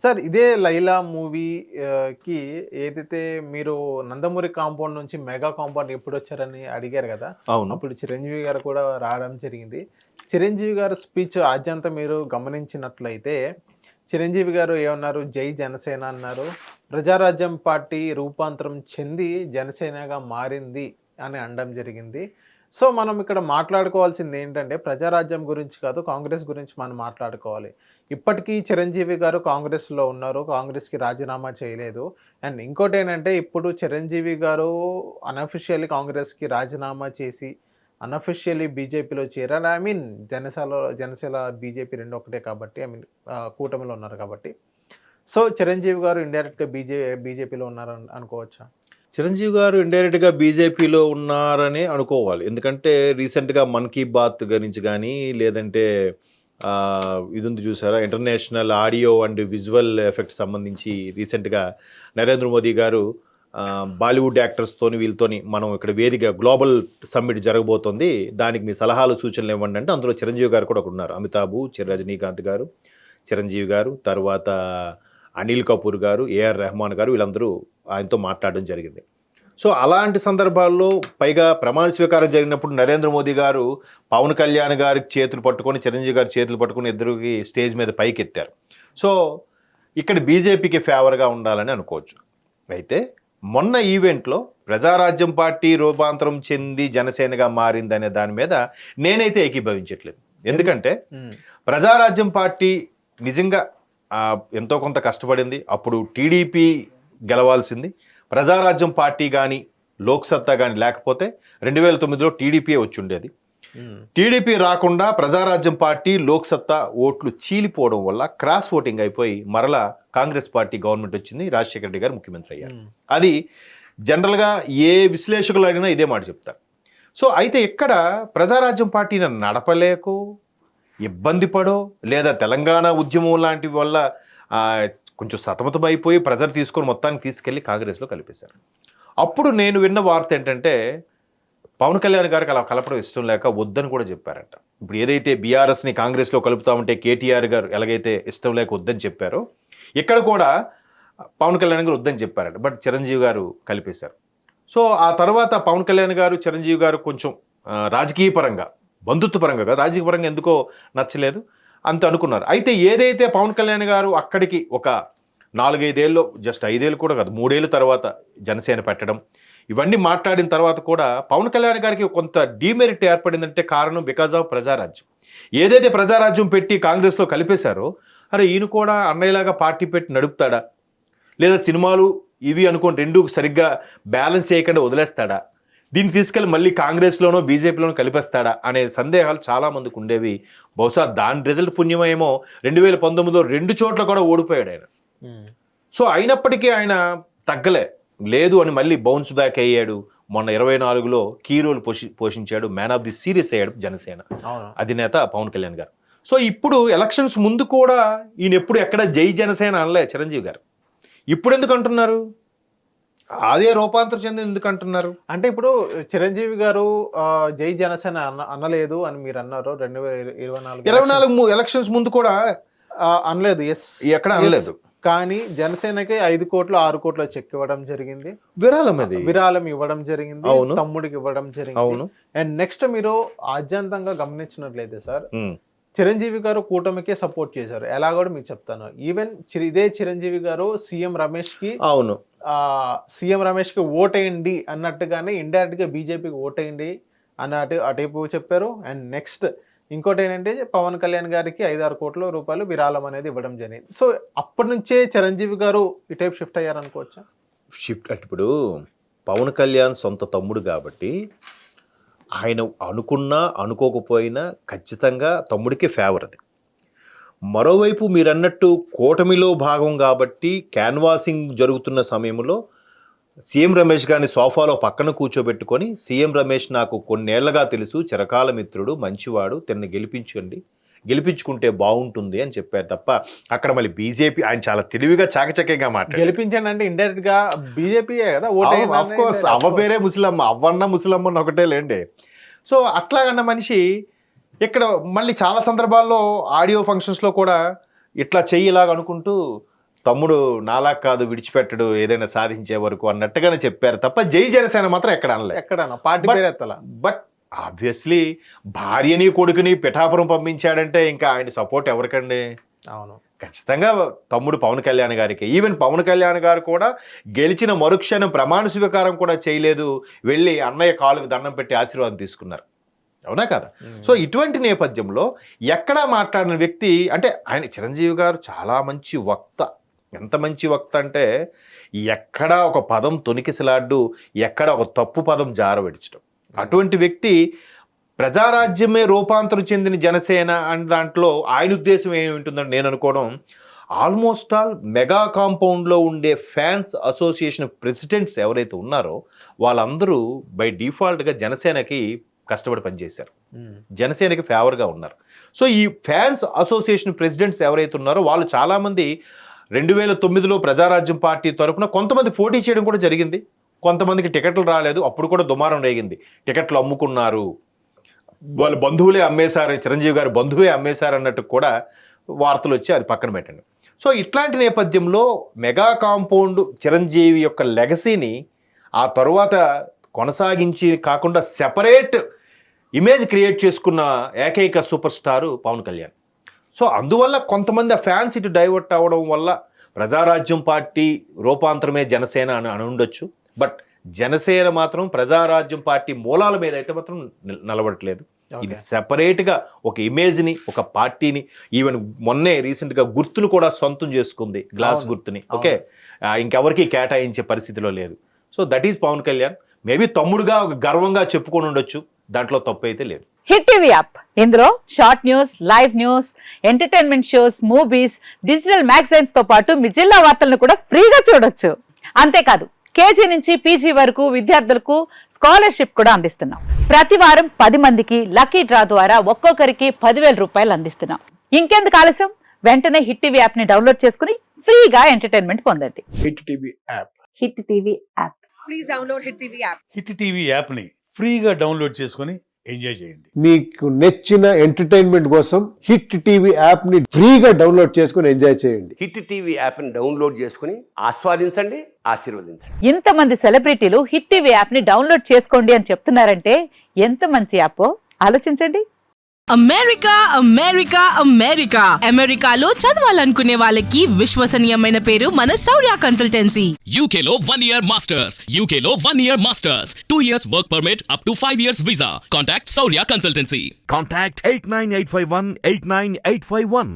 Sir ఇదే 'Laila' movie ఏదైతే మీరు నందమూరి కాంపౌండ్ నుంచి మెగా కాంపౌండ్ ఎప్పుడొచ్చారని అడిగారు గదా! అవును. అప్పుడు చిరంజీవి గారు కూడా రావడం జరిగింది. చిరంజీవి గారి స్పీచ్ ఆద్యంతం మీరు గమనించినట్లయితే, చిరంజీవి గారు ఏమన్నారు? జై జనసేన అన్నారు. ప్రజారాజ్యం పార్టీ రూపాంతరం చెంది జనసేనగా మారింది అని అనడం జరిగింది. సో, మనం ఇక్కడ మాట్లాడుకోవాల్సిందేంటంటే, ప్రజారాజ్యం గురించి కాదు, కాంగ్రెస్ గురించి మనం మాట్లాడుకోవాలి. ఇప్పటికీ చిరంజీవి గారు కాంగ్రెస్‌లో ఉన్నారు. కాంగ్రెస్‌కి రాజీనామా చేయలేదు. అండ్ ఇంకోటేంటంటే, ఇప్పుడు చిరంజీవి గారు అనఫిషియల్లీ కాంగ్రెస్‌కి రాజీనామా చేసి, అనఫిషియల్లీ బీజేపీలో చేరారు. జనసేన, బీజేపీ 2 ఒకటే కాబట్టి కూటమిలో ఉన్నారు కాబట్టి. సో, చిరంజీవి గారు ఇండైరెక్ట్‌గా బీజేపీలో ఉన్నారని అనుకోవచ్చా? చిరంజీవి గారు ఇండైరెక్ట్‌గా బీజేపీలో ఉన్నారనే అనుకోవాలి. ఎందుకంటే రీసెంట్‌గా 'మన్ కీ బాత్' గురించి గానీ, లేదంటే ఇదుంది చూసారా? International audio and visual effects సంబంధించి రీసెంట్‌గా నరేంద్ర మోదీ గారు బాలీవుడ్ యాక్టర్స్‌తోని వీళ్ళతోని మనం ఇక్కడ వేదిక గ్లోబల్ సమ్మిట్ జరగబోతోంది. దానికి మీ సలహాలు, సూచనలు ఇవ్వండి అంటే అందులో చిరంజీవి గారు కూడా ఒకడున్నారు. అమితాబ్, రజనీకాంత్ గారు, చిరంజీవి గారు, తర్వాత అనిల్ కపూర్ గారు, ఏఆర్ రెహమాన్ గారు వీళ్ళందరూ ఆయనతో మాట్లాడడం జరిగింది. సో, అలాంటి సందర్భాల్లో పైగా ప్రమాణ స్వీకారం జరిగినప్పుడు నరేంద్ర మోదీ గారు పవన్ కళ్యాణ్ గారికి చేతులు పట్టుకొని, చిరంజీవి గారి చేతులు పట్టుకొని ఇద్దరికి స్టేజ్ మీద పైకెత్తారు. సో, ఇక్కడ బీజేపీకి ఫేవర్‌గా ఉండాలని అనుకోవచ్చు. అయితే మొన్న ఈవెంట్‌లో ప్రజారాజ్యం పార్టీ రూపాంతరం చెంది జనసేనగా మారిందనే దాని మీద నేనైతే ఏకీభవించట్లేదు. ఎందుకంటే ప్రజారాజ్యం పార్టీ నిజంగా ఎంతో కొంత కష్టపడింది. అప్పుడు టీడీపీ గెలవాల్సింది. ప్రజారాజ్యం పార్టీ కానీ, లోక్సత్తా కానీ లేకపోతే 2009లో టీడీపీ వచ్చి ఉండేది. టీడీపీ రాకుండా ప్రజారాజ్యం పార్టీ, లోక్సత్తా ఓట్లు చీలిపోవడం వల్ల క్రాస్ ఓటింగ్ అయిపోయి మరలా కాంగ్రెస్ పార్టీ గవర్నమెంట్ వచ్చింది. రాజశేఖర రెడ్డి గారు ముఖ్యమంత్రి అయ్యారు. అది జనరల్గా ఏ విశ్లేషకులు అడిగినా ఇదే మాట చెప్తారు. సో అయితే ఇక్కడ ప్రజారాజ్యం పార్టీని నడపలేకో, ఇబ్బంది పడో, లేదా తెలంగాణ ఉద్యమం లాంటి వల్ల కొంచెం సతమతమైపోయి ప్రెజర్ తీసుకొని మొత్తానికి తీసుకెళ్లి కాంగ్రెస్లో కలిపేశారు. అప్పుడు నేను విన్న వార్త ఏంటంటే, పవన్ కళ్యాణ్ గారికి అలా కలపడం ఇష్టం లేక వద్దని కూడా చెప్పారంట. ఇప్పుడు ఏదైతే బీఆర్ఎస్ని కాంగ్రెస్లో కలుపుతా ఉంటే కేటీఆర్ గారు ఎలాగైతే ఇష్టం లేక వద్దని చెప్పారో, ఇక్కడ కూడా పవన్ కళ్యాణ్ గారు వద్దని చెప్పారంట. బట్ చిరంజీవి గారు కలిపేశారు. సో ఆ తర్వాత పవన్ కళ్యాణ్ గారు, చిరంజీవి గారు కొంచెం రాజకీయ పరంగా, బంధుత్వపరంగా కాదు, రాజకీయ పరంగా ఎందుకో నచ్చలేదు అంత అనుకున్నారు. అయితే ఏదైతే పవన్ కళ్యాణ్ గారు అక్కడికి ఒక 4-5 ఏళ్ళు, జస్ట్ 5 ఏళ్ళు కూడా కాదు, 3 ఏళ్ళ తర్వాత జనసేన పెట్టడం, ఇవన్నీ మాట్లాడిన తర్వాత కూడా పవన్ కళ్యాణ్ గారికి కొంత డీమెరిట్ ఏర్పడిందంటే కారణం బికాజ్ ఆఫ్ ప్రజారాజ్యం. ఏదైతే ప్రజారాజ్యం పెట్టి కాంగ్రెస్లో కలిపేశారో, అరే ఈయన కూడా అన్నయ్యలాగా పార్టీ పెట్టి నడుపుతాడా, లేదా సినిమాలు ఇవి అనుకోని రెండు సరిగ్గా బ్యాలెన్స్ చేయకుండా వదిలేస్తాడా, దీన్ని తీసుకెళ్ళి మళ్ళీ కాంగ్రెస్లోనో బీజేపీలోనో కలిపేస్తాడా అనే సందేహాలు చాలామందికి ఉండేవి. బహుశా దాని రిజల్ట్ పుణ్యమేమో 2019లో 2 చోట్ల కూడా ఓడిపోయాడు ఆయన. సో అయినప్పటికీ ఆయన తగ్గలే, లేదు అని మళ్ళీ బౌన్స్ బ్యాక్ అయ్యాడు. మొన్న 24లో కీ రోల్ పోషించాడు, మ్యాన్ ఆఫ్ ది సిరీస్ అయ్యాడు జనసేన అధినేత పవన్ కళ్యాణ్ గారు. సో ఇప్పుడు ఎలక్షన్స్ ముందు కూడా ఈయన ఎప్పుడు ఎక్కడ జై జనసేన అనలే చిరంజీవి గారు. ఇప్పుడు ఎందుకు అంటున్నారు? అదే రూపాంతరం చెంది ఎందుకు అంటున్నారు అంటే, ఇప్పుడు చిరంజీవి గారు జై జనసేన అనలేదు అని మీరు అన్నారు. 2024 ఎలక్షన్స్ ముందు కూడా అనలేదు. ఎక్కడ అనలేదు. కానీ జనసేనకి 5 కోట్లు 6 కోట్ల చెక్ ఇవ్వడం జరిగింది. విరాళం ఇవ్వడం జరిగింది. తమ్ముడికి ఇవ్వడం జరిగింది. అండ్ నెక్స్ట్ మీరు ఆద్యంతంగా గమనించినట్లయితే సార్, చిరంజీవి గారు కూటమికే సపోర్ట్ చేశారు. ఎలా కూడా మీకు చెప్తాను. ఈవెన్ ఇదే చిరంజీవి గారు సీఎం రమేష్ కి ఓటేయండి అన్నట్టుగానే ఇండైరెక్ట్ గా బీజేపీకి ఓటేయండి అన్నట్టు అటైపు చెప్పారు. అండ్ నెక్స్ట్ ఇంకోటి ఏంటంటే, పవన్ కళ్యాణ్ గారికి 5-6 కోట్ల రూపాయలు విరాళం అనేది ఇవ్వడం జరిగింది. సో అప్పటి నుంచే చిరంజీవి గారు ఇటైపు షిఫ్ట్ అయ్యారనుకోవచ్చా? ఇప్పుడు పవన్ కళ్యాణ్ సొంత తమ్ముడు కాబట్టి ఆయన అనుకున్నా అనుకోకపోయినా ఖచ్చితంగా తమ్ముడికి ఫేవర్ అది. మరోవైపు మీరన్నట్టు కూటమిలో భాగం కాబట్టి క్యాన్వాసింగ్ జరుగుతున్న సమయంలో సీఎం రమేష్ గారిని సోఫాలో పక్కన కూర్చోబెట్టుకొని, సీఎం రమేష్ నాకు కొన్నేళ్లగా తెలుసు, చిరకాల మిత్రుడు, మంచివాడు, తిన్ని గెలిపించుకుంటే బాగుంటుంది అని చెప్పారు తప్ప అక్కడ మళ్ళీ బీజేపీ ఆయన చాలా తెలివిగా చాకచక్యంగా మాట్లాడారు. గెలిపించండి అంటే ఇండైరెక్ట్ గా బీజేపీయే కదా. ఆఫ్ కోర్స్ అవ్వ పేరే ముసలమ్మ, అవ్వన్న ముసలమ్మ ఒకటే లేండి. సో అట్లాగన్న మనిషి ఇక్కడ మళ్ళీ చాలా సందర్భాల్లో ఆడియో ఫంక్షన్స్లో కూడా ఇట్లా చెయ్యిలాగా అనుకుంటూ తమ్ముడు నాలా కాదు విడిచిపెట్టడు ఏదైనా సాధించే వరకు అన్నట్టుగానే చెప్పారు తప్ప జై జనసేన మాత్రం ఎక్కడ అనలే. ఎక్కడన్నా పార్టీ But- పేరు ఎత్తలా. బట్ ఆబ్వియస్లీ భార్యని కొడుకుని పిఠాపురం పంపించాడంటే ఇంకా ఆయన సపోర్ట్ ఎవరికండి? అవును. ఖచ్చితంగా తమ్ముడు పవన్ కళ్యాణ్ గారికి. ఈవెన్ పవన్ కళ్యాణ్ గారు కూడా గెలిచిన మరుక్షణం ప్రమాణ స్వీకారం కూడా చేయలేదు, వెళ్ళి అన్నయ్య కాలుకు దండం పెట్టి ఆశీర్వాదం తీసుకున్నారు, అవునా కదా? సో ఇటువంటి నేపథ్యంలో ఎక్కడా మాట్లాడిన వ్యక్తి అంటే ఆయన చిరంజీవి గారు చాలా మంచి వక్త. ఎంత మంచి వక్త అంటే ఎక్కడ ఒక పదం తొనికిసలాడ్డు, ఎక్కడ ఒక తప్పు పదం జారవిడించడం. అటువంటి వ్యక్తి ప్రజారాజ్యమే రూపాంతరం చెందిన జనసేన అనే దాంట్లో ఆయన ఉద్దేశం ఏమి ఉంటుందని నేను అనుకోవడం, ఆల్మోస్ట్ ఆల్ మెగా కాంపౌండ్లో ఉండే ఫ్యాన్స్ అసోసియేషన్ ప్రెసిడెంట్స్ ఎవరైతే ఉన్నారో వాళ్ళందరూ బై డిఫాల్ట్గా జనసేనకి కష్టపడి పనిచేశారు, జనసేనకి ఫేవర్గా ఉన్నారు. సో ఈ ఫ్యాన్స్ అసోసియేషన్ ప్రెసిడెంట్స్ ఎవరైతే ఉన్నారో వాళ్ళు చాలామంది 2009లో ప్రజారాజ్యం పార్టీ తరఫున కొంతమంది పోటీ చేయడం కూడా జరిగింది, కొంతమందికి టికెట్లు రాలేదు, అప్పుడు కూడా దుమారం రేగింది, టికెట్లు అమ్ముకున్నారు, వాళ్ళ బంధువులే అమ్మేశారు, చిరంజీవి గారి బంధువే అమ్మేశారు అన్నట్టు కూడా వార్తలు వచ్చి అది పక్కన పెట్టండి. సో ఇట్లాంటి నేపథ్యంలో మెగా కాంపౌండ్ చిరంజీవి యొక్క లెగసీని ఆ తరువాత కొనసాగించి కాకుండా సెపరేట్ ఇమేజ్ క్రియేట్ చేసుకున్న ఏకైక super star Pawan Kalyan. So అందువల్ల కొంతమంది ఆ ఫ్యాన్స్ ఇటు డైవర్ట్ అవ్వడం వల్ల ప్రజారాజ్యం పార్టీ రూపాంతరమే జనసేన అని ఉండొచ్చు. బట్ జనసేన మాత్రం ప్రజారాజ్యం పార్టీ మూలాల మీద అయితే మాత్రం నిలబడట్లేదు. ఇది సెపరేట్గా ఒక ఇమేజ్ని, ఒక పార్టీని, ఈవెన్ మొన్నే రీసెంట్గా గుర్తును కూడా సొంతం చేసుకుంది, గ్లాస్ గుర్తుని. ఓకే, ఇంకెవరికి కేటాయించే పరిస్థితిలో లేదు. So that is Pawan Kalyan. Maybe తమ్ముడుగా ఒక గర్వంగా చెప్పుకొని ఉండొచ్చు, దాంట్లో తప్పు అయితే లేదు. హిట్ టీవీ యాప్, ఇందులో short news, live news, entertainment shows, movies, digital magazines తో పాటు మీ జిల్లా వార్తలను కూడా ఫ్రీగా చూడొచ్చు. అంతేకాదు కేజీ నుంచి పీజీ వరకు విద్యార్థులకు స్కాలర్షిప్ కూడా అందిస్తున్నాం. ప్రతి వారం 10 మందికి లక్కీ డ్రా ద్వారా ఒక్కొక్కరికి 10,000 రూపాయలు అందిస్తున్నాం. ఇంకెందుకు ఆలస్యం, వెంటనే హిట్ టీవీ యాప్ ని డౌన్లోడ్ చేసుకుని ఫ్రీగా ఎంటర్టైన్మెంట్ పొందండి. Hit TV app. Hit TV app. Please download Hit TV app. Hit TV యాప్ని ఫ్రీగా డౌన్లోడ్ చేసుకొని ఎంజాయ్ చేయండి. మీకు నచ్చిన ఎంటర్టైన్మెంట్ కోసం హిట్ టీవీ యాప్ ని ఫ్రీగా డౌన్లోడ్ చేసుకుని ఎంజాయ్ చేయండి. హిట్ టీవీ యాప్ని డౌన్లోడ్ చేసుకుని ఆస్వాదించండి, ఆశీర్వదించండి. ఇంతమంది సెలబ్రిటీలు హిట్ టీవీ యాప్ ని డౌన్లోడ్ చేసుకోండి అని చెప్తున్నారంటే ఎంత మంచి యాప్ ఆలోచించండి. అమెరికా అమెరికా అమెరికా అమెరికాలో చదవాలనుకునే వాళ్ళకి విశ్వసనీయమైన పేరు మన శౌర్య consultancy. UK Law 1 Year Masters. UK Law 1 Year Masters. 2 years work permit up to 5 years visa. Contact Saurya Consultancy. Contact 89851 89851.